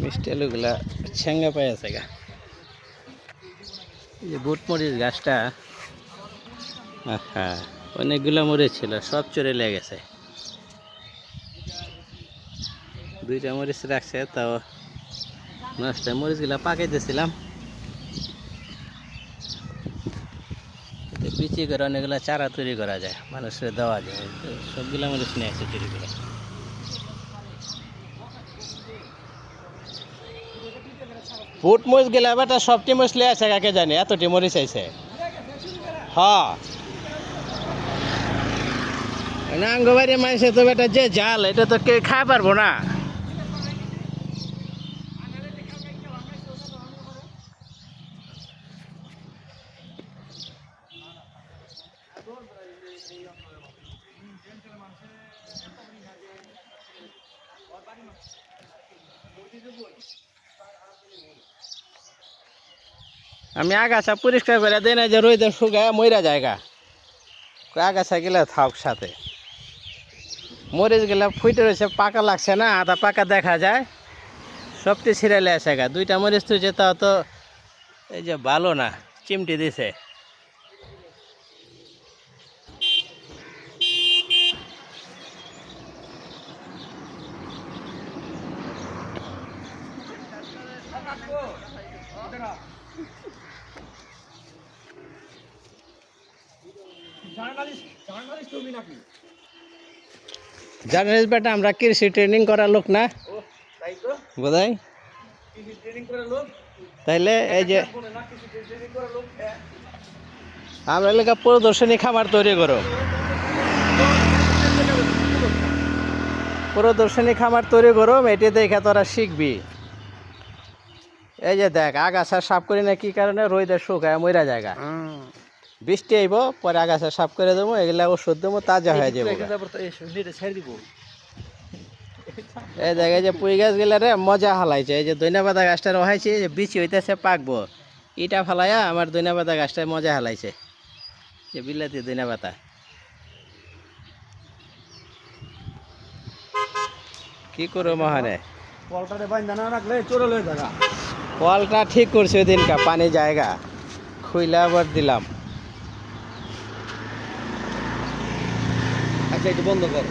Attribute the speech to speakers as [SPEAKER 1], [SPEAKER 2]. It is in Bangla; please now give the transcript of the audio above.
[SPEAKER 1] মিষ্টি আলুগুলা ছেঙ্গা পাই আছে গা। এই যে বুট মরিচ গাছটা, হ্যাঁ অনেকগুলো মরিচ ছিল, সব চড়ে লেগে গেছে। দুইটা মরিচ রাখছে, তাও নষ্ট। মরিচগুলা পাকাইতেছিলাম, বিচি করে অনেকগুলো চারা তৈরি করা যায়, মানুষের দেওয়া যায়। সবগুলা মরিচ নিয়ে আসছে তৈরি করে। বুট মরিচ গেলে বেটা সবটি মরিচ লিয়ে আছে, কাকে জানি এতটি মরিচ আইছে। হ্যাঁ আঙ্গবাড়ি মাইছে তো বেটা, যে জাল এটা তো কে খাই পারবো না। আমি আগাছা পরিষ্কার করে দিই না, যে রোদে শুকায় মইরা জায়গা। আগাছা গেলে থাক সাথে, মরিচ গেলে ফুটে রয়েছে, পাকা লাগছে না, আধা পাকা দেখা যায়। সবটি ছিঁড়ালে আসে গা। দুইটা মরিচ তো যেটা তো এই যে ভালো না, চিমটি দিছে। জার্নালিস্ট বেটা, আমরা কৃষি ট্রেনিং করা লোক না বোধহয়। তাইলে এই যে আমরা এলাকা প্রদর্শনী খামার তৈরি করো, প্রদর্শনী খামার তৈরি করো, এটি দেখে তোরা শিখবি। এই যে দেখ আগাছা সাফ করি না, কি কারণে রোদে শুকায় মইরা জায়গা। বৃষ্টি আইব, পরে আগাছা সাফ করে দেবো, এগুলা ওষুধ দেবো, তাজা হয়ে যাবে। এই দেখ এই যে পুঁই গাছ গেলে মজা হালাইছে। এই যে দইনা পাতা গাছটা রহাইছে, যে বিচি হইতেছে পাকবো, ইটা ফালাইয়া আমার দইনা পাতা গাছটা মজা হালাইছে। যে বিলাতি দইনা পাতা কি করো মহানে, কলটা ঠিক করছে ওই দিনকা, পানি জায়গা খুইলা আবার দিলাম।
[SPEAKER 2] আচ্ছা একটু বন্ধ কর।